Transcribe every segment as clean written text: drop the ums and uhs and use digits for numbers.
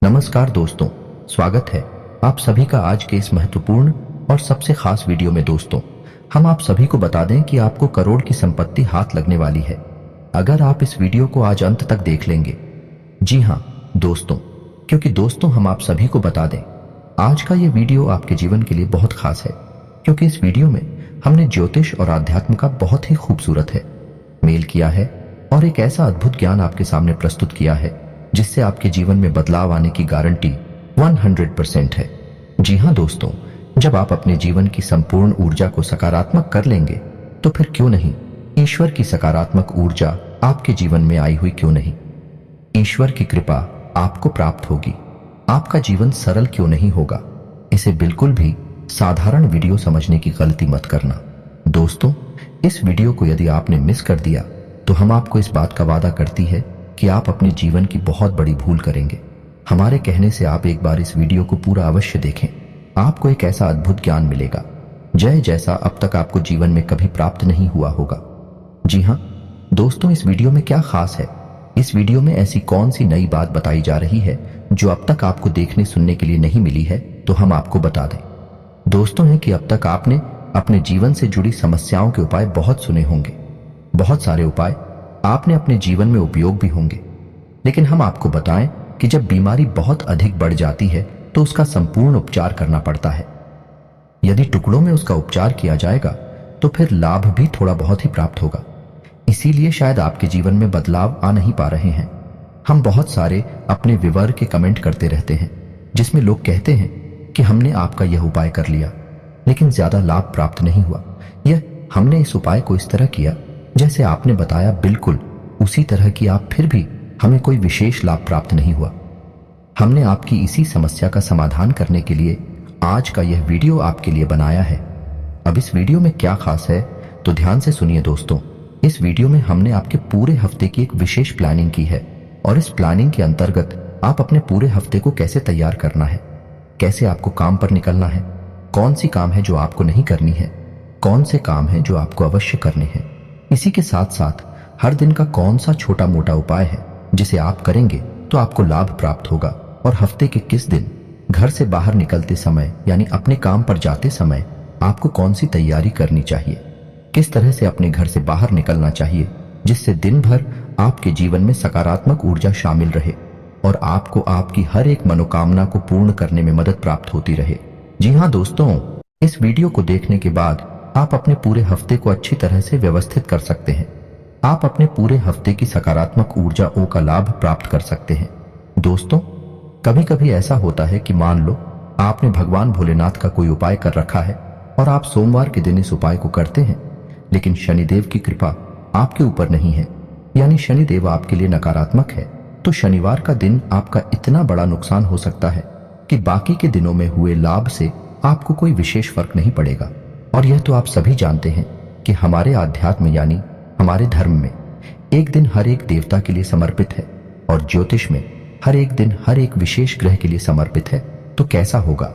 नमस्कार दोस्तों, स्वागत है आप सभी का आज के इस महत्वपूर्ण और सबसे खास वीडियो में। दोस्तों, हम आप सभी को बता दें कि आपको करोड़ की संपत्ति हाथ लगने वाली है अगर आप इस वीडियो को आज अंत तक देख लेंगे। जी हाँ दोस्तों, क्योंकि दोस्तों हम आप सभी को बता दें आज का ये वीडियो आपके जीवन के लिए बहुत खास है, क्योंकि इस वीडियो में हमने ज्योतिष और आध्यात्म का बहुत ही खूबसूरत है मेल किया है और एक ऐसा अद्भुत ज्ञान आपके सामने प्रस्तुत किया है जिससे आपके जीवन में बदलाव आने की गारंटी 100% है। जी हाँ दोस्तों, जब आप अपने जीवन की संपूर्ण ऊर्जा को सकारात्मक कर लेंगे तो फिर क्यों नहीं ईश्वर की सकारात्मक ऊर्जा आपके जीवन में आई हुई क्यों नहीं। ईश्वर की कृपा आपको प्राप्त होगी, आपका जीवन सरल क्यों नहीं होगा। इसे बिल्कुल भी साधारण वीडियो समझने की गलती मत करना। दोस्तों, इस वीडियो को यदि आपने मिस कर दिया तो हम आपको इस बात का वादा करती है कि आप अपने जीवन की बहुत बड़ी भूल करेंगे। हमारे कहने से आप एक बार इस वीडियो को पूरा अवश्य देखें, आपको एक ऐसा अद्भुत ज्ञान मिलेगा जैसा अब तक आपको जीवन में कभी प्राप्त नहीं हुआ होगा। जी हाँ दोस्तों, इस वीडियो में क्या खास है, इस वीडियो में ऐसी कौन सी नई बात बताई जा रही है जो अब तक आपको देखने सुनने के लिए नहीं मिली है, तो हम आपको बता दें दोस्तों है कि अब तक आपने अपने जीवन से जुड़ी समस्याओं के उपाय बहुत सुने होंगे, बहुत सारे उपाय आपने अपने जीवन में उपयोग भी होंगे, लेकिन हम आपको बताएं कि जब बीमारी बहुत अधिक बढ़ जाती है तो उसका संपूर्ण उपचार करना पड़ता है। यदि टुकड़ों में उसका उपचार किया जाएगा तो फिर लाभ भी थोड़ा बहुत ही प्राप्त होगा। इसीलिए शायद आपके जीवन में बदलाव आ नहीं पा रहे हैं। हम बहुत सारे अपने विवर के कमेंट करते रहते हैं जिसमें लोग कहते हैं कि हमने आपका यह उपाय कर लिया लेकिन ज्यादा लाभ प्राप्त नहीं हुआ, यह हमने इस उपाय को इस तरह किया जैसे आपने बताया, बिल्कुल उसी तरह की आप, फिर भी हमें कोई विशेष लाभ प्राप्त नहीं हुआ। हमने आपकी इसी समस्या का समाधान करने के लिए आज का यह वीडियो आपके लिए बनाया है। अब इस वीडियो में क्या खास है तो ध्यान से सुनिए दोस्तों। इस वीडियो में हमने आपके पूरे हफ्ते की एक विशेष प्लानिंग की है और इस प्लानिंग के अंतर्गत आप अपने पूरे हफ्ते को कैसे तैयार करना है, कैसे आपको काम पर निकलना है, कौन सी काम है जो आपको नहीं करनी है, कौन से काम है जो आपको अवश्य करने हैं। इसी के साथ साथ हर दिन का कौन सा छोटा मोटा उपाय है जिसे आप करेंगे तो आपको लाभ प्राप्त होगा, और हफ्ते के किस दिन घर से बाहर निकलते समय यानी अपने काम पर जाते समय आपको कौन सी तैयारी करनी चाहिए, किस तरह से अपने घर से बाहर निकलना चाहिए जिससे दिन भर आपके जीवन में सकारात्मक ऊर्जा शामिल रहे और आपको आपकी हर एक मनोकामना को पूर्ण करने में मदद प्राप्त होती रहे। जी हाँ दोस्तों, इस वीडियो को देखने के बाद आप अपने पूरे हफ्ते को अच्छी तरह से व्यवस्थित कर सकते हैं। आप अपने पूरे हफ्ते की सकारात्मक ऊर्जाओं का लाभ प्राप्त कर सकते हैं। दोस्तों, कभी कभी ऐसा होता है कि मान लो आपने भगवान भोलेनाथ का कोई उपाय कर रखा है और आप सोमवार के दिन इस उपाय को करते हैं, लेकिन शनिदेव की कृपा आपके ऊपर नहीं है, यानी शनिदेव आपके लिए नकारात्मक है, तो शनिवार का दिन आपका इतना बड़ा नुकसान हो सकता है कि बाकी के दिनों में हुए लाभ से आपको कोई विशेष फर्क नहीं पड़ेगा। और यह तो आप सभी जानते हैं कि हमारे आध्यात्म यानी हमारे धर्म में एक दिन हर एक देवता के लिए समर्पित है और ज्योतिष में हर एक दिन हर एक विशेष ग्रह के लिए समर्पित है। तो कैसा होगा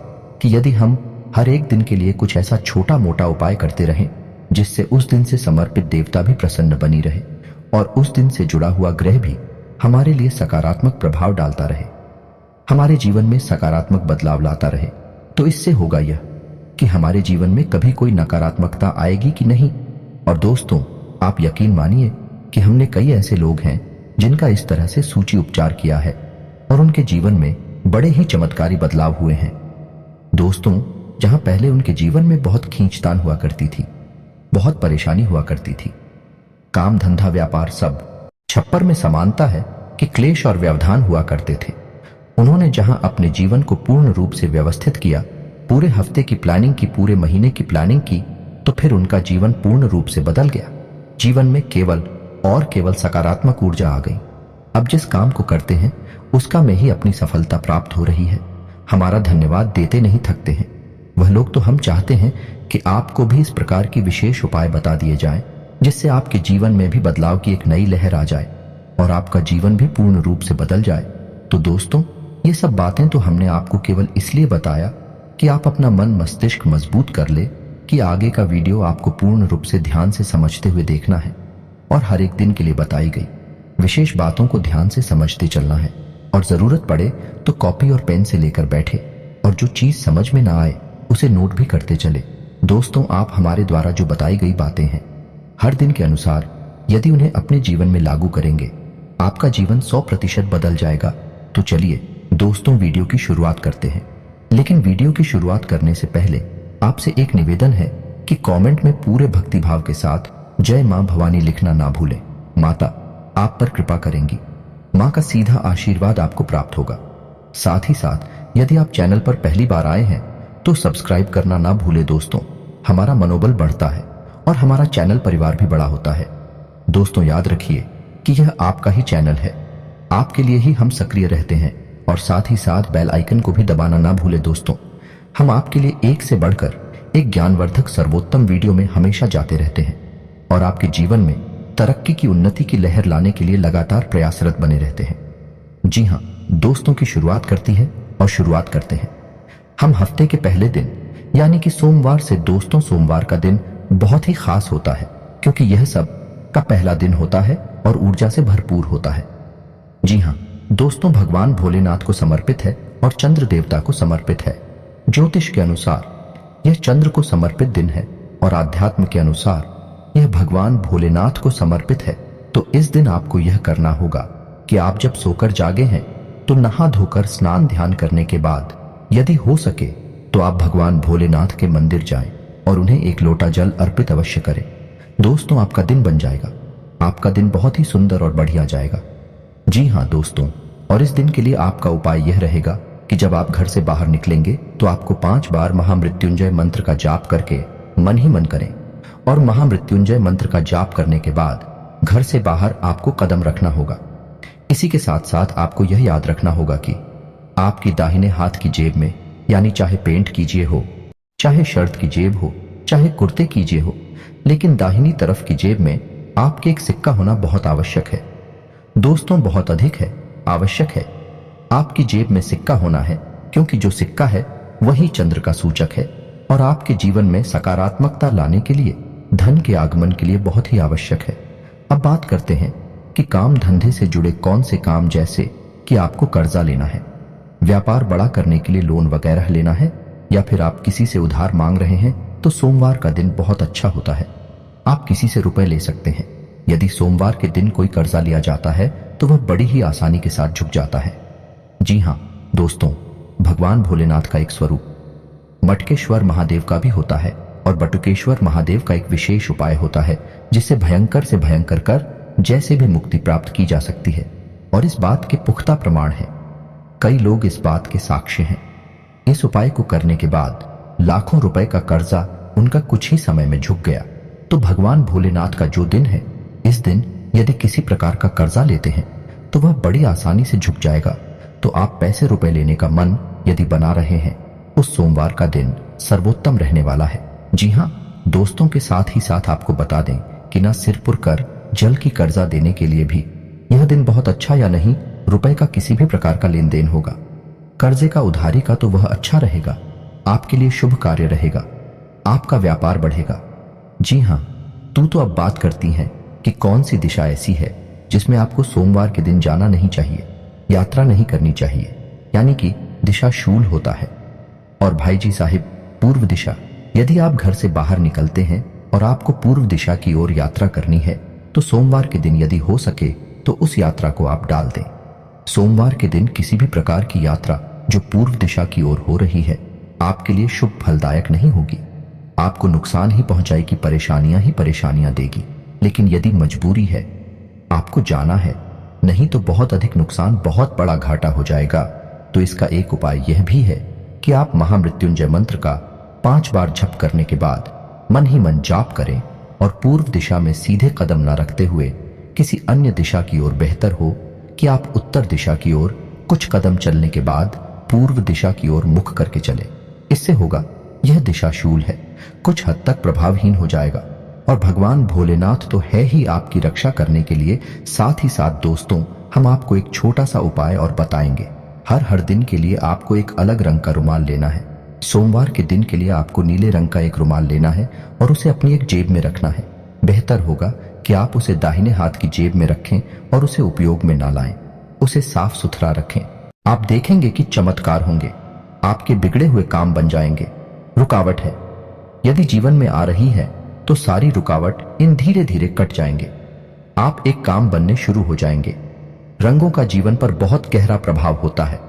कि यदि हम हर एक दिन के लिए कुछ ऐसा छोटा मोटा उपाय करते रहें जिससे उस दिन से समर्पित देवता भी प्रसन्न बनी रहे और उस दिन से जुड़ा हुआ ग्रह भी हमारे लिए सकारात्मक प्रभाव डालता रहे, हमारे जीवन में सकारात्मक बदलाव लाता रहे, तो इससे होगा यह कि हमारे जीवन में कभी कोई नकारात्मकता आएगी कि नहीं। और दोस्तों, आप यकीन मानिए कि हमने कई ऐसे लोग हैं जिनका इस तरह से सूची उपचार किया है और उनके जीवन में बड़े ही चमत्कारी बदलाव हुए हैं। दोस्तों, जहां पहले उनके जीवन में बहुत खींचतान हुआ करती थी, बहुत परेशानी हुआ करती थी, काम धंधा व्यापार सब छप्पर में समानता है कि क्लेश और व्यवधान हुआ करते थे, उन्होंने जहां अपने जीवन को पूर्ण रूप से व्यवस्थित किया, पूरे हफ्ते की प्लानिंग की, पूरे महीने की प्लानिंग की, तो फिर उनका जीवन पूर्ण रूप से बदल गया। जीवन में केवल और केवल सकारात्मक ऊर्जा आ गई। अब जिस काम को करते हैं उसका में ही अपनी सफलता प्राप्त हो रही है। हमारा धन्यवाद देते नहीं थकते हैं वह लोग। तो हम चाहते हैं कि आपको भी इस प्रकार की विशेष उपाय बता दिए जाएं जिससे आपके जीवन में भी बदलाव की एक नई लहर आ जाए और आपका जीवन भी पूर्ण रूप से बदल जाए। तो दोस्तों, ये सब बातें तो हमने आपको केवल इसलिए बताया कि आप अपना मन मस्तिष्क मजबूत कर ले कि आगे का वीडियो आपको पूर्ण रूप से ध्यान से समझते हुए देखना है और हर एक दिन के लिए बताई गई विशेष बातों को ध्यान से समझते चलना है और जरूरत पड़े तो कॉपी और पेन से लेकर बैठे और जो चीज समझ में ना आए उसे नोट भी करते चले। दोस्तों, आप हमारे द्वारा जो बताई गई बातें हैं हर दिन के अनुसार यदि उन्हें अपने जीवन में लागू करेंगे, आपका जीवन 100% बदल जाएगा। तो चलिए दोस्तों, वीडियो की शुरुआत करते हैं। लेकिन वीडियो की शुरुआत करने से पहले आपसे एक निवेदन है कि कमेंट में पूरे भक्तिभाव के साथ जय मां भवानी लिखना ना भूलें। माता आप पर कृपा करेंगी, मां का सीधा आशीर्वाद आपको प्राप्त होगा। साथ ही साथ यदि आप चैनल पर पहली बार आए हैं तो सब्सक्राइब करना ना भूलें। दोस्तों, हमारा मनोबल बढ़ता है और हमारा चैनल परिवार भी बड़ा होता है। दोस्तों, याद रखिए कि यह आपका ही चैनल है, आपके लिए ही हम सक्रिय रहते हैं और साथ ही साथ बेल आइकन को भी दबाना ना भूलें। दोस्तों, हम आपके लिए एक से बढ़कर एक ज्ञानवर्धक सर्वोत्तम वीडियो में हमेशा जाते रहते हैं और आपके जीवन में तरक्की की उन्नति की लहर लाने के लिए लगातार प्रयासरत बने रहते हैं। जी हाँ दोस्तों, की शुरुआत करते हैं। हम हफ्ते के पहले दिन यानी कि सोमवार से। दोस्तों, सोमवार का दिन बहुत ही खास होता है क्योंकि यह सब का पहला दिन होता है और ऊर्जा से भरपूर होता है। जी हाँ दोस्तों, भगवान भोलेनाथ को समर्पित है और चंद्र देवता को समर्पित है। ज्योतिष के अनुसार यह चंद्र को समर्पित दिन है और आध्यात्म के अनुसार यह भगवान भोलेनाथ को समर्पित है। तो इस दिन आपको यह करना होगा कि आप जब सोकर जागे हैं तो नहा धोकर स्नान ध्यान करने के बाद यदि हो सके तो आप भगवान भोलेनाथ के मंदिर जाएं और उन्हें एक लोटा जल अर्पित अवश्य करें। दोस्तों, आपका दिन बन जाएगा, आपका दिन बहुत ही सुंदर और बढ़िया जाएगा। जी हाँ दोस्तों, और इस दिन के लिए आपका उपाय यह रहेगा कि जब आप घर से बाहर निकलेंगे तो आपको 5 बार महामृत्युंजय मंत्र का जाप करके मन ही मन करें और महामृत्युंजय मंत्र का जाप करने के बाद घर से बाहर आपको कदम रखना होगा। इसी के साथ साथ आपको यह याद रखना होगा कि आपकी दाहिने हाथ की जेब में, यानी चाहे पेंट कीजिए हो, चाहे शर्ट की जेब हो, चाहे कुर्ते कीजिए हो, लेकिन दाहिनी तरफ की जेब में आपके एक सिक्का होना बहुत आवश्यक है। दोस्तों, बहुत अधिक है, आवश्यक है। आपकी जेब में सिक्का होना है क्योंकि जो सिक्का है वही चंद्र का सूचक है और आपके जीवन में सकारात्मकता लाने के लिए, धन के आगमन के लिए बहुत ही आवश्यक है। अब बात करते हैं कि काम धंधे से जुड़े कौन से काम, जैसे कि आपको कर्जा लेना है, व्यापार बड़ा करने के लिए लोन वगैरह लेना है, या फिर आप किसी से उधार मांग रहे हैं, तो सोमवार का दिन बहुत अच्छा होता है। आप किसी से रुपए ले सकते हैं। यदि सोमवार के दिन कोई कर्जा लिया जाता है तो वह बड़ी ही आसानी के साथ झुक जाता है। जी हाँ दोस्तों, भगवान भोलेनाथ का एक स्वरूप मटकेश्वर महादेव का भी होता है और बटुकेश्वर महादेव का एक विशेष उपाय होता है जिससे भयंकर से भयंकर कर जैसे भी मुक्ति प्राप्त की जा सकती है और इस बात के पुख्ता प्रमाण है। कई लोग इस बात के साक्ष्य हैं। इस उपाय को करने के बाद लाखों रुपए का कर्जा उनका कुछ ही समय में झुक गया। तो भगवान भोलेनाथ का जो दिन है, इस दिन यदि किसी प्रकार का कर्जा लेते हैं तो वह बड़ी आसानी से झुक जाएगा। तो आप पैसे रुपए लेने का मन यदि बना रहे हैं, उस सोमवार का दिन सर्वोत्तम रहने वाला है। जी हाँ दोस्तों, के साथ ही साथ आपको बता दें कि न सिर पुर कर जल की कर्जा देने के लिए भी यह दिन बहुत अच्छा, या नहीं रुपए का किसी भी प्रकार का लेन देन होगा। कर्जे का, उधारी का तो वह अच्छा रहेगा, आपके लिए शुभ कार्य रहेगा, आपका व्यापार बढ़ेगा। जी हाँ, तू तो अब बात करती हैं कि कौन सी दिशा ऐसी है जिसमें आपको सोमवार के दिन जाना नहीं चाहिए, यात्रा नहीं करनी चाहिए, यानी कि दिशा शूल होता है। और भाई जी साहिब, पूर्व दिशा। यदि आप घर से बाहर निकलते हैं और आपको पूर्व दिशा की ओर यात्रा करनी है तो सोमवार के दिन यदि हो सके तो उस यात्रा को आप डाल दें। सोमवार के दिन किसी भी प्रकार की यात्रा जो पूर्व दिशा की ओर हो रही है आपके लिए शुभ फलदायक नहीं होगी, आपको नुकसान ही पहुंचाएगी, परेशानियां ही परेशानियां देगी। लेकिन यदि मजबूरी है, आपको जाना है, नहीं तो बहुत अधिक नुकसान, बहुत बड़ा घाटा हो जाएगा। तो इसका एक उपाय यह भी है कि आप महामृत्युंजय मंत्र का 5 बार जप करने के बाद मन ही मन जाप करें और पूर्व दिशा में सीधे कदम न रखते हुए किसी अन्य दिशा की ओर, बेहतर हो कि आप उत्तर दिशा की ओर कुछ कदम चलने के बाद पूर्व दिशा की ओर मुख करके चले। इससे होगा, यह दिशा शूल है, कुछ हद तक प्रभावहीन हो जाएगा और भगवान भोलेनाथ तो है ही आपकी रक्षा करने के लिए। साथ ही साथ दोस्तों, हम आपको एक छोटा सा उपाय और बताएंगे। हर दिन के लिए आपको एक अलग रंग का रुमाल लेना है। सोमवार के दिन के लिए आपको नीले रंग का एक रुमाल लेना है और उसे अपनी एक जेब में रखना है। बेहतर होगा कि आप उसे दाहिने हाथ की जेब में रखें और उसे उपयोग में ना लाएं। उसे साफ सुथरा रखें। आप देखेंगे कि चमत्कार होंगे, आपके बिगड़े हुए काम बन जाएंगे। रुकावट है, यदि जीवन में आ रही है तो सारी रुकावट इन धीरे धीरे कट जाएंगे। आप एक काम बनने शुरू हो जाएंगे। रंगों का जीवन पर बहुत गहरा प्रभाव होता है।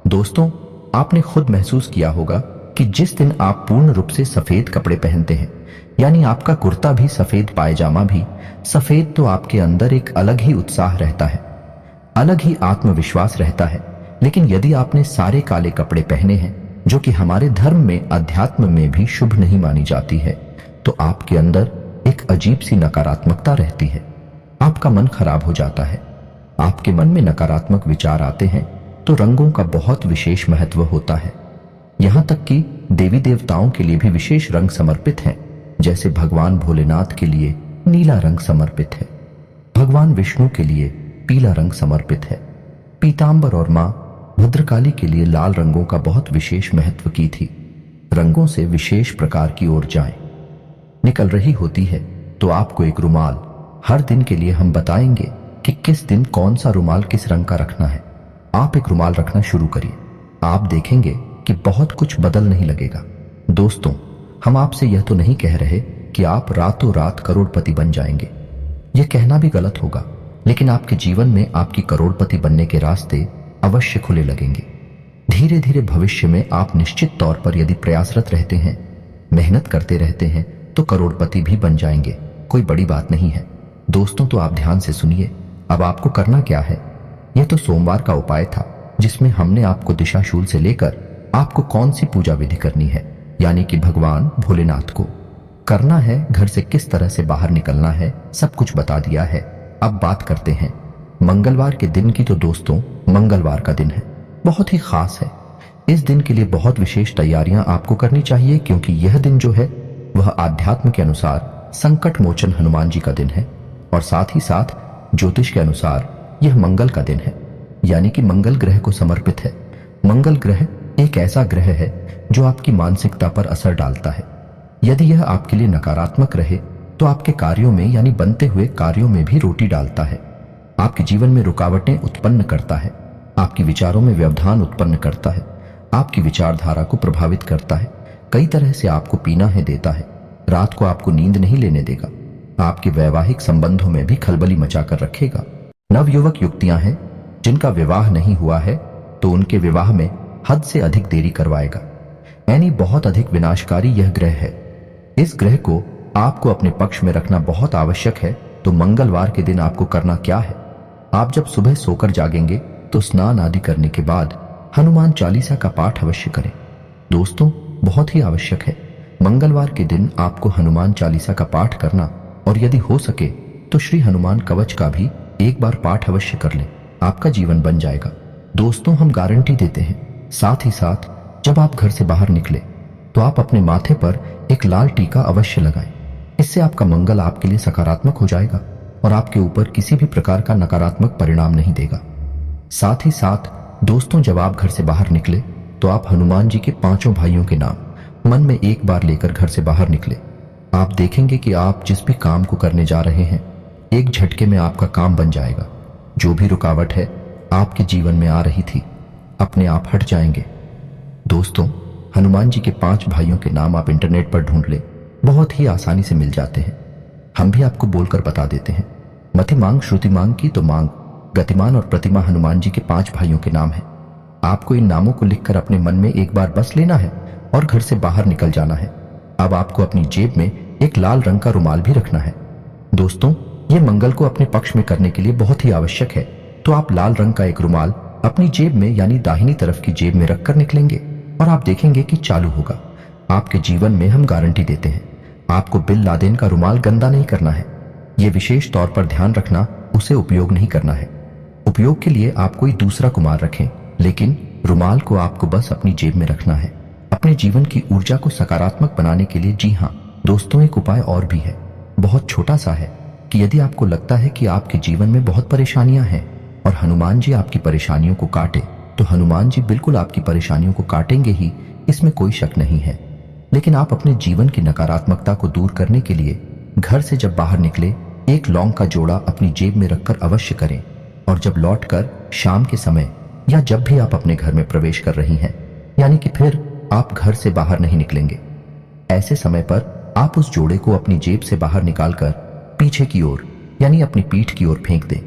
दोस्तों, आपने खुद महसूस किया होगा कि जिस दिन आप पूर्ण रूप से सफेद कपड़े पहनते हैं, यानी आपका कुर्ता भी सफेद, पायजामा भी सफेद, तो आपके अंदर एक अलग ही उत्साह रहता है, अलग ही आत्मविश्वास रहता है। लेकिन यदि आपने सारे काले कपड़े पहने हैं, जो कि हमारे धर्म में, अध्यात्म में भी शुभ नहीं मानी जाती है, तो आपके अंदर एक अजीब सी नकारात्मकता रहती है। आपका मन खराब हो जाता है, आपके मन में नकारात्मक विचार आते हैं। तो रंगों का बहुत विशेष महत्व होता है। यहां तक कि देवी देवताओं के लिए भी विशेष रंग समर्पित हैं। जैसे भगवान भोलेनाथ के लिए नीला रंग समर्पित है, भगवान विष्णु के लिए पीला रंग समर्पित है। पीतांबर और मां भद्रकाली के लिए लाल रंगों का बहुत विशेष महत्व की थी। रंगों से विशेष प्रकार की ऊर्जाएं निकल रही होती है। तो आपको एक रुमाल हर दिन के लिए हम बताएंगे कि किस दिन कौन सा रुमाल किस रंग का रखना है। आप एक रुमाल रखना शुरू करिए, आप देखेंगे कि बहुत कुछ बदल नहीं लगेगा। दोस्तों, हम आपसे यह तो नहीं कह रहे कि आप रातों रात करोड़पति बन जाएंगे, यह कहना भी गलत होगा। लेकिन आपके जीवन में आपकी करोड़पति बनने के रास्ते अवश्य खुले लगेंगे। धीरे धीरे भविष्य में आप निश्चित तौर पर यदि प्रयासरत रहते हैं, मेहनत करते रहते हैं, तो करोड़पति भी बन जाएंगे। कोई बड़ी बात नहीं है। दोस्तों, तो आप ध्यान से सुनिए। अब आपको करना क्या है? यह तो सोमवार का उपाय था, जिसमें हमने आपको दिशाशूल से लेकर आपको कौन सी पूजा विधि करनी है, यानी कि भगवान भोलेनाथ को करना है, घर से किस तरह से बाहर निकलना है, सब कुछ बता दिया है। अब बात करते हैं मंगलवार के दिन की। तो दोस्तों, मंगलवार का दिन है, बहुत ही खास है। इस दिन के लिए बहुत विशेष तैयारियां आपको करनी चाहिए, क्योंकि यह दिन जो है वह आध्यात्म के अनुसार संकट मोचन हनुमान जी का दिन है, और साथ ही साथ ज्योतिष के अनुसार यह मंगल का दिन है, यानी कि मंगल ग्रह को समर्पित है। मंगल ग्रह एक ऐसा ग्रह है जो आपकी मानसिकता पर असर डालता है। यदि यह आपके लिए नकारात्मक रहे तो आपके कार्यों में, यानी बनते हुए कार्यों में भी रोटी डालता है। आपके जीवन में रुकावटें उत्पन्न करता है, आपके विचारों में व्यवधान उत्पन्न करता है, आपकी विचारधारा को प्रभावित करता है, कई तरह से आपको पीना है देता है, रात को आपको नींद नहीं लेने देगा, आपके वैवाहिक संबंधों में भी खलबली मचाकर रखेगा। नवयुवक युवतियां हैं जिनका विवाह नहीं हुआ है, तो उनके विवाह में हद से अधिक देरी करवाएगा। यानी बहुत अधिक विनाशकारी यह ग्रह है। इस ग्रह को आपको अपने पक्ष में रखना बहुत आवश्यक है। तो मंगलवार के दिन आपको करना क्या है? आप जब सुबह सोकर जागेंगे तो स्नान आदि करने के बाद हनुमान चालीसा का पाठ अवश्य करें। दोस्तों, बहुत ही आवश्यक है। मंगलवार के दिन आपको हनुमान चालीसा का पाठ करना, और यदि हो सके तो श्री हनुमान कवच का भी एक बार पाठ अवश्य कर लें, आपका जीवन बन जाएगा। दोस्तों, हम गारंटी देते हैं। साथ ही साथ जब आप घर से बाहर निकले तो आप अपने माथे पर एक लाल टीका अवश्य लगाएं। इससे आपका मंगल आपके लिए सकारात्मक हो जाएगा और आपके ऊपर किसी भी प्रकार का नकारात्मक परिणाम नहीं देगा। साथ ही साथ दोस्तों, जब आप घर से बाहर निकले तो आप हनुमान जी के पांचों भाइयों के नाम मन में एक बार लेकर घर से बाहर निकले। आप देखेंगे कि आप जिस भी काम को करने जा रहे हैं, एक झटके में आपका काम बन जाएगा। जो भी रुकावट है आपके जीवन में आ रही थी, अपने आप हट जाएंगे। दोस्तों, हनुमान जी के 5 भाइयों के नाम आप इंटरनेट पर ढूंढ ले, बहुत ही आसानी से मिल जाते हैं। हम भी आपको बोलकर बता देते हैं। मतिमांग, श्रुतिमांग की तो मांग, गतिमान और प्रतिमा हनुमान जी के 5 भाइयों के नाम हैं। आपको इन नामों को लिखकर अपने मन में एक बार बस लेना है और घर से बाहर निकल जाना है। अब आपको अपनी जेब में एक लाल रंग का रुमाल भी रखना है। दोस्तों, ये मंगल को अपने पक्ष में करने के लिए बहुत ही आवश्यक है। तो आप लाल रंग का एक रुमाल अपनी जेब में, यानी दाहिनी तरफ की जेब में रखकर निकलेंगे और आप देखेंगे कि चालू होगा। आपके जीवन में हम गारंटी देते हैं। आपको बिन लादेन का रुमाल गंदा नहीं करना है। यह विशेष तौर पर ध्यान रखना, उसे उपयोग नहीं करना है। उपयोग के लिए आप कोई दूसरा कुमार रखें, लेकिन रुमाल को आपको बस अपनी जेब में रखना है। अपने जीवन की ऊर्जा को सकारात्मक बनाने के लिए, जी हाँ दोस्तों, एक उपाय और भी है, बहुत छोटा सा है, कि यदि आपको लगता है कि आपके जीवन में बहुत परेशानियां हैं और हनुमान जी आपकी परेशानियों को काटे, तो हनुमान जी बिल्कुल आपकी परेशानियों को काटेंगे ही, इसमें कोई शक नहीं है। लेकिन आप अपने जीवन की नकारात्मकता को दूर करने के लिए घर से जब बाहर निकले, एक लौंग का जोड़ा अपनी जेब में रखकर अवश्य करें। और जब लौटकर शाम के समय या जब भी आप अपने घर में प्रवेश कर रही हैं, यानी कि फिर आप घर से बाहर नहीं निकलेंगे, ऐसे समय पर आप उस जोड़े को अपनी जेब से बाहर निकालकर पीछे की ओर यानी अपनी पीठ की ओर फेंक दें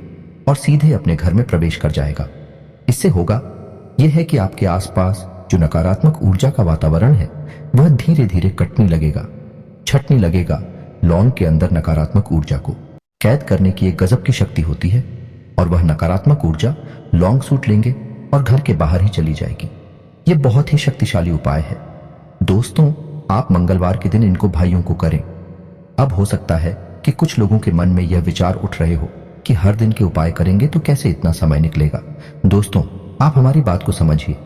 और सीधे अपने घर में प्रवेश कर जाएगा। इससे होगा यह है कि आपके आसपास जो नकारात्मक ऊर्जा का वातावरण है वह धीरे धीरे कटने लगेगा, छटने लगेगा। लौंग के अंदर नकारात्मक ऊर्जा को कैद करने की एक गजब की शक्ति होती है और वह नकारात्मक ऊर्जा लौंग सूट लेंगे और घर के बाहर ही चली जाएगी। यह बहुत ही शक्तिशाली उपाय है दोस्तों। आप मंगलवार के दिन इनको भाइयों को करें। अब हो सकता है कि कुछ लोगों के मन में यह विचार उठ रहे हो कि हर दिन के उपाय करेंगे तो कैसे इतना समय निकलेगा। दोस्तों, आप हमारी बात को समझिए,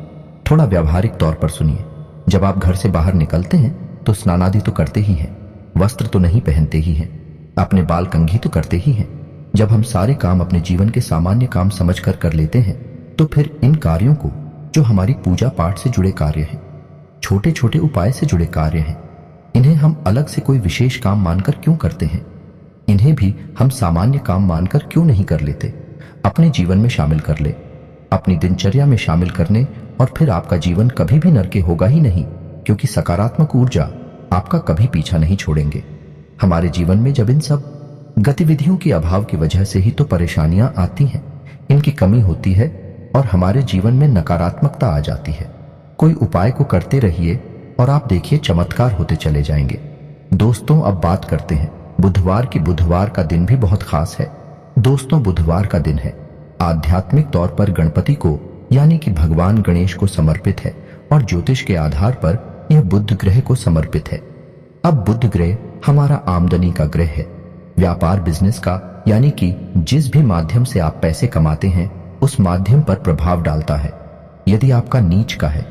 थोड़ा व्यावहारिक तौर पर सुनिए। जब आप घर से बाहर निकलते हैं तो स्नानादि तो करते ही हैं, वस्त्र तो नहीं पहनते ही हैं, अपने बाल कंघी तो करते ही हैं। जब हम सारे काम अपने जीवन के सामान्य काम समझकर कर लेते हैं तो फिर इन कार्यों को, जो हमारी पूजा पाठ से जुड़े कार्य हैं, छोटे छोटे उपाय से जुड़े कार्य हैं, इन्हें हम अलग से कोई विशेष काम मानकर क्यों करते हैं? इन्हें भी हम सामान्य काम मानकर क्यों नहीं कर लेते? अपने जीवन में शामिल कर ले, अपनी दिनचर्या में शामिल करने और फिर आपका जीवन कभी भी नरके होगा ही नहीं, क्योंकि सकारात्मक ऊर्जा आपका कभी पीछा नहीं छोड़ेंगे। हमारे जीवन में जब इन सब गतिविधियों के अभाव की वजह से ही तो परेशानियां आती हैं, इनकी कमी होती है और हमारे जीवन में नकारात्मकता आ जाती है। कोई उपाय को करते रहिए और आप देखिए चमत्कार होते चले जाएंगे। दोस्तों, अब बात करते हैं बुधवार की। बुधवार का दिन भी बहुत खास है दोस्तों। बुधवार का दिन है आध्यात्मिक तौर पर गणपति को यानी कि भगवान गणेश को समर्पित है और ज्योतिष के आधार पर यह बुध ग्रह को समर्पित है। अब बुध ग्रह हमारा आमदनी का ग्रह है, व्यापार बिजनेस का, यानी कि जिस भी माध्यम से आप पैसे कमाते हैं उस माध्यम पर प्रभाव डालता है। यदि आपका नीच का है,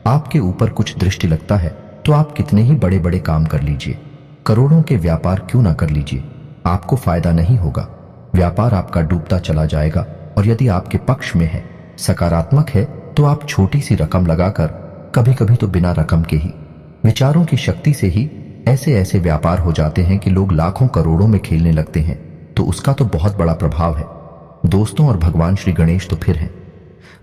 आपके ऊपर कुछ दृष्टि लगता है तो आप कितने ही बड़े बड़े काम कर लीजिए, करोड़ों के व्यापार क्यों ना कर लीजिए, आपको फायदा नहीं होगा। व्यापार आपका डूबता चला जाएगा। और यदि आपके पक्ष में है, सकारात्मक है, तो आप छोटी सी रकम लगाकर, कभी कभी तो बिना रकम के ही विचारों की शक्ति से ही ऐसे ऐसे व्यापार हो जाते हैं कि लोग लाखों करोड़ों में खेलने लगते हैं। तो उसका तो बहुत बड़ा प्रभाव है दोस्तों। और भगवान श्री गणेश तो फिर हैं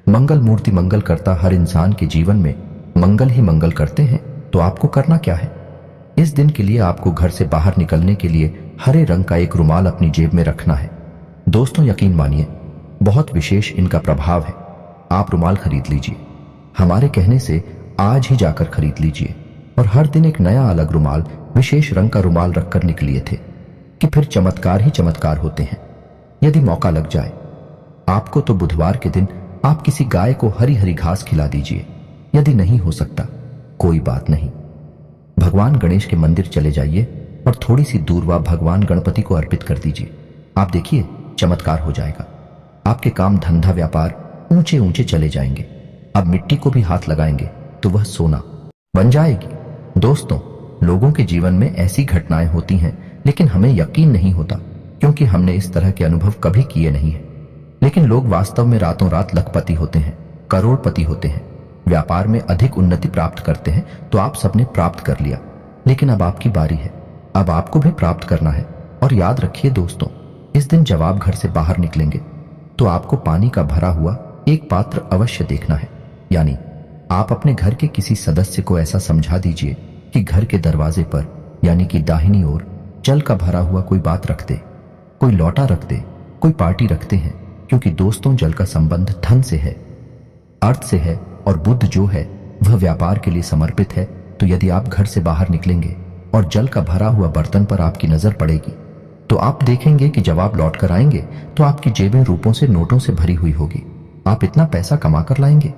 मंगल मूर्ति। मंगल करता हर इंसान के जीवन में मंगल ही मंगल करते हैं। तो आपको करना क्या है? इस दिन के लिए आपको घर से बाहर निकलने के लिए हरे रंग का एक रुमाल अपनी जेब में रखना है दोस्तों। यकीन मानिए, बहुत विशेष इनका प्रभाव है। आप रुमाल खरीद लीजिए, हमारे कहने से आज ही जाकर खरीद लीजिए और हर दिन एक नया अलग रुमाल, विशेष रंग का रुमाल रखकर निकलिए थे कि फिर चमत्कार ही चमत्कार होते हैं। यदि मौका लग जाए आपको तो बुधवार के दिन आप किसी गाय को हरी हरी घास खिला दीजिए। यदि नहीं हो सकता कोई बात नहीं, भगवान गणेश के मंदिर चले जाइए और थोड़ी सी दूर वह भगवान गणपति को अर्पित कर दीजिए। आप देखिए चमत्कार हो जाएगा। आपके काम धंधा व्यापार ऊंचे ऊंचे चले जाएंगे। अब मिट्टी को भी हाथ लगाएंगे तो वह सोना बन जाएगी। दोस्तों, लोगों के जीवन में ऐसी घटनाएं होती हैं, लेकिन हमें यकीन नहीं होता क्योंकि हमने इस तरह के अनुभव कभी किए नहीं है। लेकिन लोग वास्तव में रातों रात लखपति होते हैं, करोड़पति होते हैं, व्यापार में अधिक उन्नति प्राप्त करते हैं। तो आप सबने प्राप्त कर लिया, लेकिन अब आपकी बारी है। अब आपको भी प्राप्त करना है। और याद रखिए दोस्तों, इस दिन जब आप घर से बाहर निकलेंगे तो आपको पानी का भरा हुआ एक पात्र अवश्य देखना है। यानी आप अपने घर के किसी सदस्य को ऐसा समझा दीजिए कि घर के दरवाजे पर यानी कि दाहिनी ओर जल का भरा हुआ कोई बात रख दे, कोई लौटा रख दे, कोई पार्टी रखते हैं। क्योंकि दोस्तों, जल का संबंध धन से है, अर्थ से है और बुध जो है वह व्यापार के लिए समर्पित है। तो यदि आप घर से बाहर निकलेंगे और जल का भरा हुआ बर्तन पर आपकी नजर पड़ेगी तो आप देखेंगे कि जब आप लौट कर आएंगे तो आपकी जेबें रूपों से, नोटों से भरी हुई होगी। आप इतना पैसा कमा कर लाएंगे।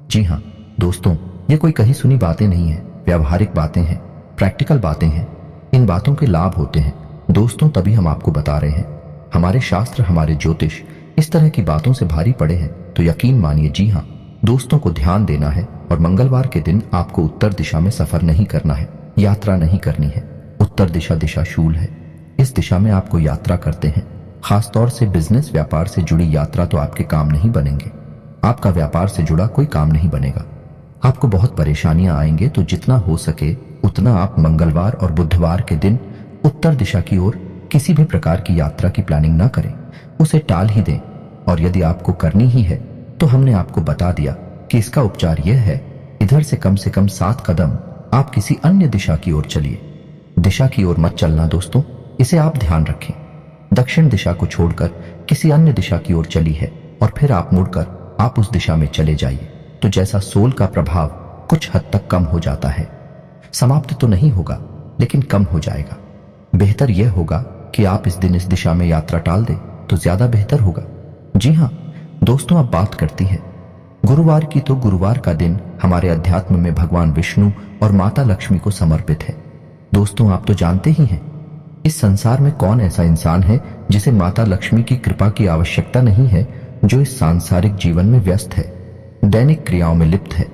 जी हाँ दोस्तों, ये कोई कही सुनी बातें नहीं है, व्यावहारिक बातें हैं, प्रैक्टिकल बातें हैं। इन बातों के लाभ होते हैं दोस्तों, तभी हम आपको बता रहे हैं। हमारे शास्त्र, हमारे ज्योतिष इस तरह की बातों से भारी पड़े हैं तो यकीन मानिए, जी हाँ दोस्तों को ध्यान देना है। और मंगलवार के दिन आपको उत्तर दिशा में सफर नहीं करना है, यात्रा नहीं करनी है। उत्तर दिशा दिशा शूल है, इस दिशा में आपको यात्रा करते हैं। खासतौर से बिजनेस व्यापार से जुड़ी यात्रा तो आपके काम नहीं बनेंगे। आपका व्यापार से जुड़ा कोई काम नहीं बनेगा। आपको बहुत परेशानियां आएंगे। तो जितना हो सके उतना आप मंगलवार और बुधवार के दिन उत्तर दिशा की ओर किसी भी प्रकार की यात्रा की प्लानिंग ना करें, उसे टाल ही दें और यदि आपको करनी ही है तो हमने आपको बता दिया कि इसका उपचार यह है, इधर से कम 7 कदम आप किसी अन्य दिशा की ओर चलिए। दिशा की ओर मत चलना दोस्तों, इसे आप ध्यान रखें। दक्षिण दिशा को छोड़कर किसी अन्य दिशा की ओर चली है और फिर आप मुड़कर आप उस दिशा में चले जाइए, तो जैसा सोल का प्रभाव कुछ हद तक कम हो जाता है। समाप्त तो नहीं होगा लेकिन कम हो जाएगा। बेहतर यह होगा कि आप इस दिन इस दिशा में यात्रा टाल दें तो ज्यादा बेहतर होगा। जी हाँ दोस्तों, अब बात करती है गुरुवार की। तो गुरुवार का दिन हमारे अध्यात्म में भगवान विष्णु और माता लक्ष्मी को समर्पित है। दोस्तों आप तो जानते ही हैं, इस संसार में कौन ऐसा इंसान है जिसे माता लक्ष्मी की कृपा की आवश्यकता नहीं है, जो इस सांसारिक जीवन में व्यस्त है, दैनिक क्रियाओं में लिप्त है।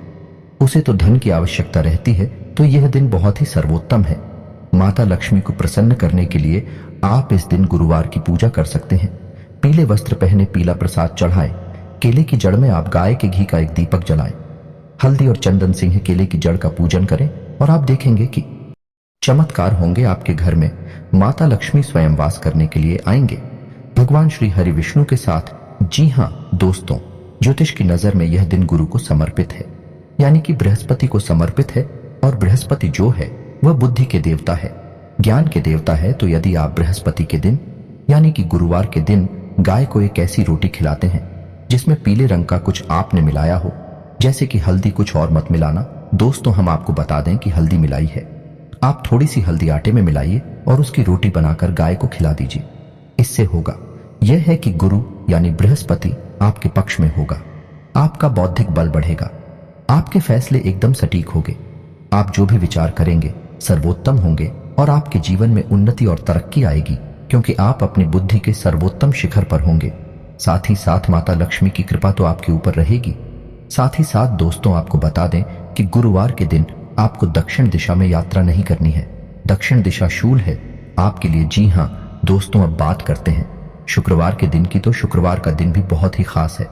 उसे तो धन की आवश्यकता रहती है, तो यह दिन बहुत ही सर्वोत्तम है। माता लक्ष्मी को प्रसन्न करने के लिए आप इस दिन गुरुवार की पूजा कर सकते हैं। पीले वस्त्र पहने, पीला प्रसाद चढ़ाएं, केले की जड़ में आप गाय के घी का एक दीपक जलाएं, हल्दी और चंदन सिंह केले की जड़ का पूजन करें और आप देखेंगे कि चमत्कार होंगे। आपके घर में माता लक्ष्मी स्वयं वास करने के लिए आएंगे, भगवान श्री हरि विष्णु के साथ। जी हाँ दोस्तों, ज्योतिष की नजर में यह दिन गुरु को समर्पित है, यानी कि बृहस्पति को समर्पित है। और बृहस्पति जो है वह बुद्धि के देवता है, ज्ञान के देवता है। तो यदि आप बृहस्पति के दिन यानी कि गुरुवार के दिन गाय को एक ऐसी रोटी खिलाते हैं जिसमें पीले रंग का कुछ आपने मिलाया हो, जैसे कि हल्दी, कुछ और मत मिलाना दोस्तों। हम आपको बता दें कि हल्दी मिलाई है, आप थोड़ी सी हल्दी आटे में मिलाइए और उसकी रोटी बनाकर गाय को खिला दीजिए। इससे होगा यह है कि गुरु यानी बृहस्पति आपके पक्ष में होगा, आपका बौद्धिक बल बढ़ेगा, आपके फैसले एकदम सटीक होंगे, आप जो भी विचार करेंगे सर्वोत्तम होंगे और आपके जीवन में उन्नति और तरक्की आएगी, क्योंकि आप अपनी बुद्धि के सर्वोत्तम शिखर पर होंगे। साथ ही साथ माता लक्ष्मी की कृपा तो आपके ऊपर रहेगी। साथ ही साथ दोस्तों आपको बता दें कि गुरुवार के दिन आपको दक्षिण दिशा में यात्रा नहीं करनी है। दक्षिण दिशा शूल है आपके लिए। जी हाँ दोस्तों, अब बात करते हैं शुक्रवार के दिन की। तो शुक्रवार का दिन भी बहुत ही खास है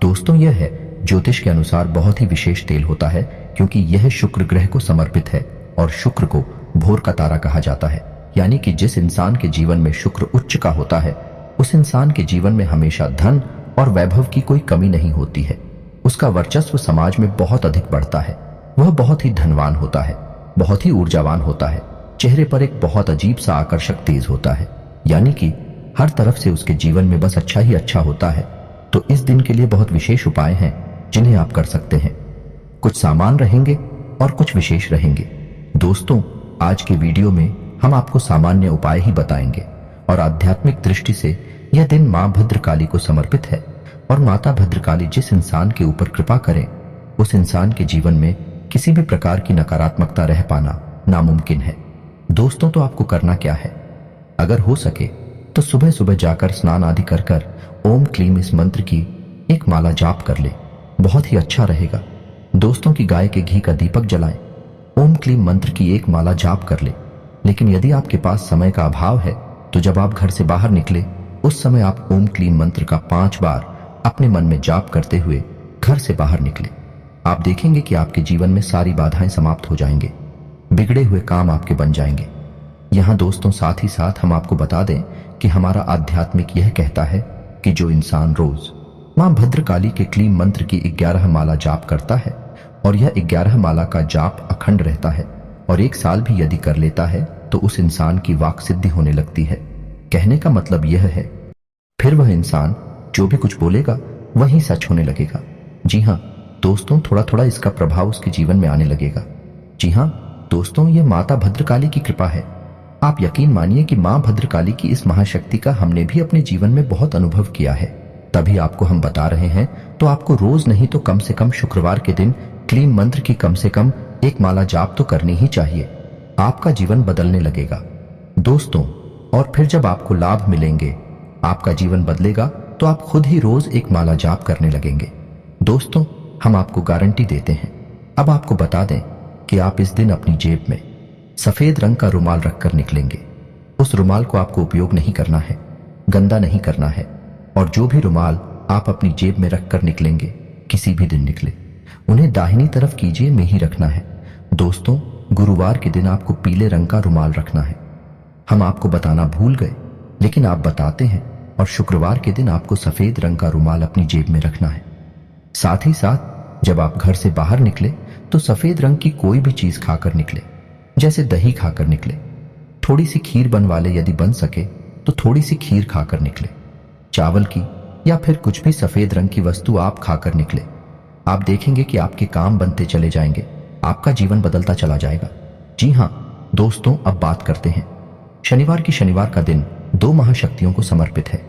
दोस्तों। यह है ज्योतिष के अनुसार बहुत ही विशेष तेल होता है, क्योंकि यह शुक्र ग्रह को समर्पित है और शुक्र को भोर का तारा कहा जाता है। यानी कि जिस इंसान के जीवन में शुक्र उच्च का होता है, उस इंसान के जीवन में हमेशा धन और वैभव की कोई कमी नहीं होती है। उसका वर्चस्व समाज में बहुत अधिक बढ़ता है, वह बहुत ही धनवान होता है, बहुत ही ऊर्जावान होता है, चेहरे पर एक बहुत अजीब सा आकर्षक तेज होता है, यानी कि हर तरफ से उसके जीवन में बस अच्छा ही अच्छा होता है। तो इस दिन के लिए बहुत विशेष उपाय हैं जिन्हें आप कर सकते हैं। कुछ सामान रहेंगे और कुछ विशेष रहेंगे। दोस्तों आज के वीडियो में हम आपको सामान्य उपाय ही बताएंगे और आध्यात्मिक दृष्टि से यह दिन मां भद्रकाली को समर्पित है। और माता भद्रकाली जिस इंसान के ऊपर कृपा करें, उस इंसान के जीवन में किसी भी प्रकार की नकारात्मकता रह पाना नामुमकिन है। दोस्तों तो आपको करना क्या है, अगर हो सके तो सुबह सुबह जाकर स्नान आदि कर ओम क्लीम इस मंत्र की एक माला जाप कर ले, बहुत ही अच्छा रहेगा। दोस्तों की गाय के घी का दीपक जलाएं, ओम क्लीम मंत्र की एक माला जाप कर ले। लेकिन यदि आपके पास समय का अभाव है तो जब आप घर से बाहर निकले उस समय आप ओम क्लीम मंत्र का 5 बार अपने मन में जाप करते हुए घर से बाहर निकले। आप देखेंगे कि आपके जीवन में सारी बाधाएं समाप्त हो जाएंगे, बिगड़े हुए काम आपके बन जाएंगे। यहां दोस्तों साथ ही साथ हम आपको बता दें कि हमारा आध्यात्मिक यह कहता है कि जो इंसान रोज मां भद्रकाली के क्लीम मंत्र की 11 माला जाप करता है और यह 11 माला का जाप अखंड रहता है और 1 साल भी यदि कर लेता है तो उस इंसान की वाक सिद्धि होने लगती है। कहने का मतलब यह है, फिर वह इंसान जो भी कुछ बोलेगा वही सच होने लगेगा। जी हाँ दोस्तों, थोड़ा थोड़ा इसका प्रभाव उसके जीवन में आने लगेगा। जी हाँ दोस्तों, यह माता भद्रकाली की कृपा है। आप यकीन मानिए कि मां भद्रकाली की इस महाशक्ति का हमने भी अपने जीवन में बहुत अनुभव किया है, तभी आपको हम बता रहे हैं। तो आपको रोज नहीं तो कम से कम शुक्रवार के दिन क्लीम मंत्र की कम से कम 1 माला जाप तो करनी ही चाहिए। आपका जीवन बदलने लगेगा दोस्तों। और फिर जब आपको लाभ मिलेंगे, आपका जीवन बदलेगा, तो आप खुद ही रोज 1 माला जाप करने लगेंगे। दोस्तों हम आपको गारंटी देते हैं। अब आपको बता दें कि आप इस दिन अपनी जेब में सफेद रंग का रुमाल रखकर निकलेंगे। उस रुमाल को आपको उपयोग नहीं करना है, गंदा नहीं करना है, और जो भी रुमाल आप अपनी जेब में रखकर निकलेंगे, किसी भी दिन निकले, उन्हें दाहिनी तरफ कीजिए में ही रखना है। दोस्तों गुरुवार के दिन आपको पीले रंग का रुमाल रखना है। हम आपको बताना भूल गए, लेकिन आप बताते हैं और शुक्रवार के दिन आपको सफेद रंग का रुमाल अपनी जेब में रखना है। साथ ही साथ जब आप घर से बाहर निकले तो सफेद रंग की कोई भी चीज खाकर निकले, जैसे दही खाकर निकले, थोड़ी सी खीर बनवा ले, यदि बन सके तो थोड़ी सी खीर खाकर निकले, चावल की या फिर कुछ भी सफेद रंग की वस्तु आप खाकर निकले। आप देखेंगे कि आपके काम बनते चले जाएंगे, आपका जीवन बदलता चला जाएगा। जी हाँ दोस्तों, अब बात करते हैं शनिवार की। शनिवार का दिन दो महाशक्तियों को समर्पित है।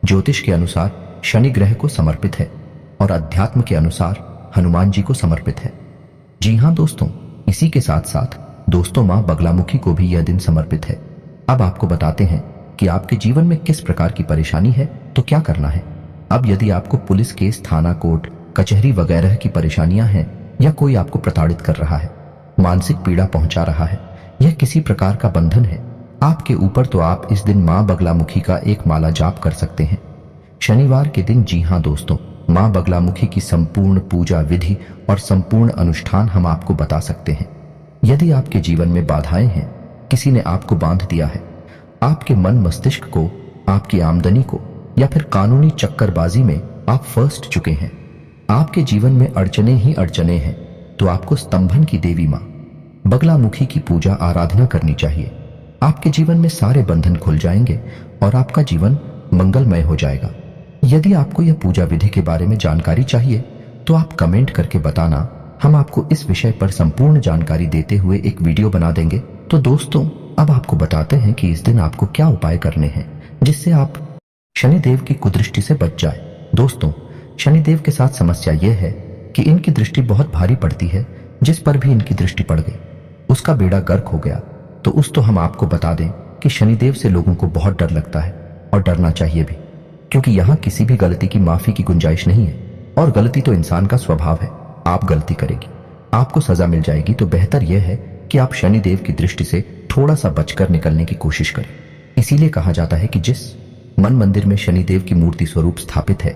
ज्योतिष के अनुसार शनि ग्रह को समर्पित है और अध्यात्म के अनुसार हनुमान जी को समर्पित है। जी हाँ दोस्तों, इसी के साथ साथ दोस्तों मां बगलामुखी को भी यह दिन समर्पित है। अब आपको बताते हैं कि आपके जीवन में किस प्रकार की परेशानी है तो क्या करना है। अब यदि आपको पुलिस केस, थाना, कोर्ट, कचहरी वगैरह की परेशानियां हैं या कोई आपको प्रताड़ित कर रहा है, मानसिक पीड़ा पहुंचा रहा है, यह किसी प्रकार का बंधन है आपके ऊपर, तो आप इस दिन मां बगलामुखी का एक माला जाप कर सकते हैं शनिवार के दिन। जी हाँ दोस्तों, मां बगलामुखी की संपूर्ण पूजा विधि और संपूर्ण अनुष्ठान हम आपको बता सकते हैं। यदि आपके जीवन में बाधाएं हैं, किसी ने आपको बांध दिया है, आपके मन मस्तिष्क को, आपकी आमदनी को, या फिर कानूनी चक्करबाजी में आप फंस चुके हैं, आपके जीवन में अड़चने ही अड़चने हैं, तो आपको स्तंभन की देवी मां बगलामुखी की पूजा आराधना करनी चाहिए। आपके जीवन में सारे बंधन खुल जाएंगे और आपका जीवन मंगलमय हो जाएगा। यदि आपको यह पूजा विधि के बारे में जानकारी चाहिए तो आप कमेंट करके बताना, हम आपको इस विषय पर संपूर्ण जानकारी देते हुए एक वीडियो बना देंगे। तो दोस्तों, अब आपको बताते हैं कि इस दिन आपको क्या उपाय करने हैं जिससे आप शनिदेव की कुदृष्टि से बच जाए। दोस्तों, शनिदेव के साथ समस्या यह है कि इनकी दृष्टि बहुत भारी पड़ती है। जिस पर भी इनकी दृष्टि पड़ गई उसका बेड़ा गर्क हो गया। तो हम आपको बता दें कि शनिदेव से लोगों को बहुत डर लगता है और डरना चाहिए भी, क्योंकि यहाँ किसी भी गलती की माफी की गुंजाइश नहीं है और गलती तो इंसान का स्वभाव है। आप गलती करेगी, आपको सजा मिल जाएगी। तो बेहतर यह है कि आप शनिदेव की दृष्टि से थोड़ा सा बचकर निकलने की कोशिश करें। इसीलिए कहा जाता है कि जिस मन मंदिर में शनिदेव की मूर्ति स्वरूप स्थापित है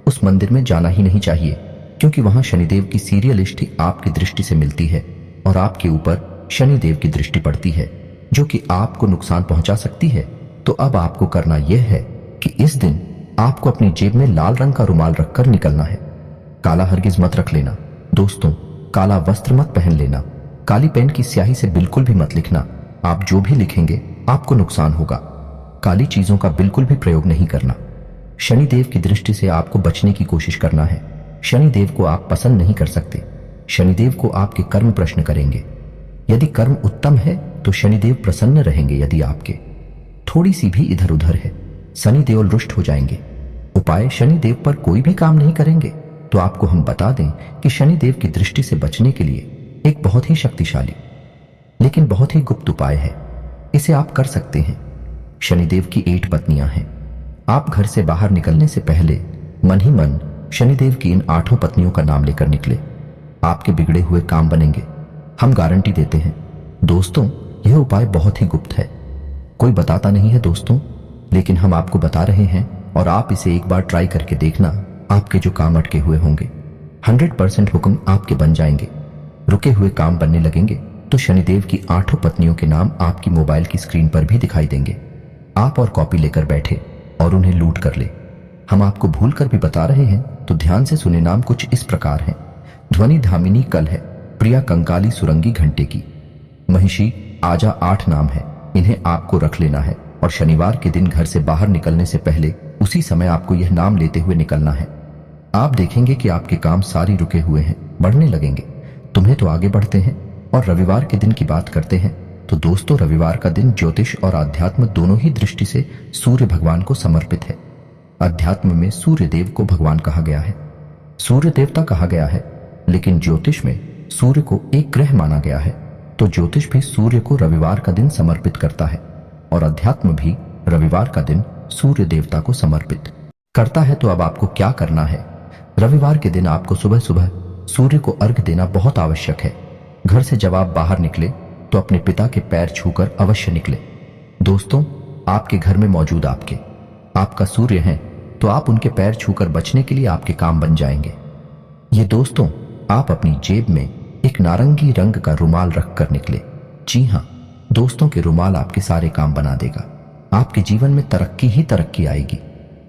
उस मंदिर में जाना ही नहीं चाहिए, क्योंकि वहां शनिदेव की सीरियलिस्टी आपकी दृष्टि से मिलती है और आपके ऊपर शनिदेव की दृष्टि पड़ती है, जो कि आपको नुकसान पहुंचा सकती है। तो अब आपको करना यह है कि इस दिन आपको अपनी जेब में लाल रंग का रुमाल रखकर निकलना है। काला हरगिज मत रख लेना दोस्तों, काला वस्त्र मत पहन लेना, काली पेन की स्याही से बिल्कुल भी मत लिखना। आप जो भी लिखेंगे आपको नुकसान होगा। काली चीजों का बिल्कुल भी प्रयोग नहीं करना। शनिदेव की दृष्टि से आपको बचने की कोशिश करना है। शनिदेव को आप पसंद नहीं कर सकते। शनिदेव को आपके कर्म प्रश्न करेंगे। यदि कर्म उत्तम है तो शनिदेव प्रसन्न रहेंगे। यदि आपके थोड़ी सी भी इधर उधर है, शनिदेव रुष्ट हो जाएंगे। उपाय, शनिदेव पर कोई भी काम नहीं करेंगे। तो आपको हम बता दें कि शनिदेव की दृष्टि से बचने के लिए एक बहुत ही शक्तिशाली लेकिन बहुत ही गुप्त उपाय है। इसे आप कर सकते हैं। शनिदेव की 8 पत्नियां हैं। आप घर से बाहर निकलने से पहले मन ही मन शनिदेव की इन 8 पत्नियों का नाम लेकर निकले। आपके बिगड़े हुए काम बनेंगे, हम गारंटी देते हैं। दोस्तों, यह उपाय बहुत ही गुप्त है, कोई बताता नहीं है दोस्तों, लेकिन हम आपको बता रहे हैं और आप इसे एक बार ट्राई करके देखना। आपके जो काम अटके हुए होंगे 100% हुक्म आपके बन जाएंगे। रुके हुए काम बनने लगेंगे तो शनिदेव की 8 पत्नियों के नाम आपकी मोबाइल की स्क्रीन पर भी दिखाई देंगे। आप और कॉपी लेकर बैठे और उन्हें लूट कर ले। हम आपको भूल कर भी बता रहे हैं तो ध्यान से सुने। नाम कुछ इस प्रकार हैं। ध्वनि धामिनी कल है, प्रिया कंकाली सुरंगी घंटे की, महिषी आजा 8 नाम है। इन्हें आपको रख लेना है और शनिवार के दिन घर से बाहर निकलने से पहले उसी समय आपको यह नाम लेते हुए निकलना है। आप देखेंगे कि आपके काम सारी रुके हुए हैं, बढ़ने लगेंगे। तुम्हें तो आगे बढ़ते हैं। और रविवार के दिन की बात करते हैं तो दोस्तों, रविवार का दिन ज्योतिष और आध्यात्म दोनों ही दृष्टि से सूर्य भगवान को समर्पित है। अध्यात्म में सूर्य देव को भगवान कहा गया है, सूर्य देवता कहा गया है, लेकिन ज्योतिष में सूर्य को एक ग्रह माना गया है। तो ज्योतिष भी सूर्य को रविवार का दिन समर्पित करता है और अध्यात्म भी रविवार का दिन सूर्य देवता को समर्पित करता है। तो अब आपको क्या करना है? रविवार के दिन आपको सुबह सुबह सूर्य को अर्घ्य देना बहुत आवश्यक है। घर से जब आप बाहर निकले तो अपने पिता के पैर छूकर अवश्य निकले। दोस्तों, आपके घर में मौजूद आपका सूर्य हैं, तो आप उनके पैर छूकर बचने के लिए आपके काम बन जाएंगे। ये दोस्तों, आप अपनी जेब में एक नारंगी रंग का रुमाल रख कर निकले। जी हाँ दोस्तों, के रुमाल आपके सारे काम बना देगा। आपके जीवन में तरक्की ही तरक्की आएगी।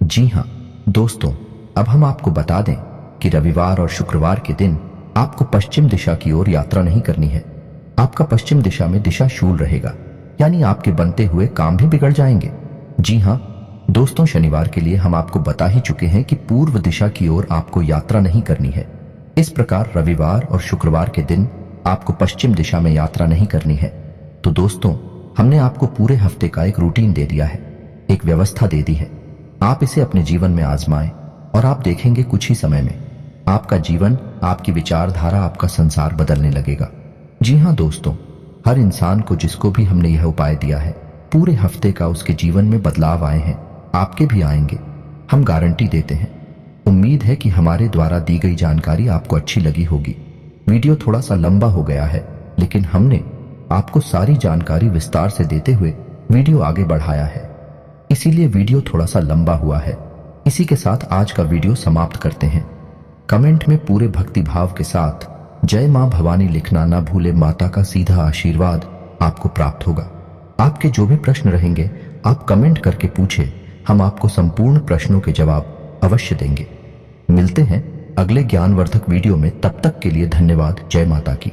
जी हाँ दोस्तों, अब हम आपको बता दें कि रविवार और शुक्रवार के दिन आपको पश्चिम दिशा की ओर यात्रा नहीं करनी है। आपका पश्चिम दिशा में दिशा शूल रहेगा, यानी आपके बनते हुए काम भी बिगड़ जाएंगे। जी हाँ दोस्तों, शनिवार के लिए हम आपको बता ही चुके हैं कि पूर्व दिशा की ओर आपको यात्रा नहीं करनी है। इस प्रकार रविवार और शुक्रवार के दिन आपको पश्चिम दिशा में यात्रा नहीं करनी है। तो दोस्तों, हमने आपको पूरे हफ्ते का एक रूटीन दे दिया है, एक व्यवस्था दे दी है। आप इसे अपने जीवन में आजमाएं और आप देखेंगे कुछ ही समय में आपका जीवन, आपकी विचारधारा, आपका संसार बदलने लगेगा। जी हाँ दोस्तों, हर इंसान को जिसको भी हमने यह उपाय दिया है, पूरे हफ्ते का उसके जीवन में बदलाव आए हैं, आपके भी आएंगे, हम गारंटी देते हैं। उम्मीद है कि हमारे द्वारा दी गई जानकारी आपको अच्छी लगी होगी। वीडियो थोड़ा सा लंबा हो गया है, लेकिन हमने आपको सारी जानकारी विस्तार से देते हुए वीडियो आगे बढ़ाया है, इसीलिए वीडियो थोड़ा सा लंबा हुआ है। इसी के साथ आज का वीडियो समाप्त करते हैं। कमेंट में पूरे भक्ति भाव के साथ जय मां भवानी लिखना ना भूले, माता का सीधा आशीर्वाद आपको प्राप्त होगा। आपके जो भी प्रश्न रहेंगे आप कमेंट करके पूछे, हम आपको संपूर्ण प्रश्नों के जवाब अवश्य देंगे। मिलते हैं अगले ज्ञानवर्धक वीडियो में, तब तक के लिए धन्यवाद। जय माता की।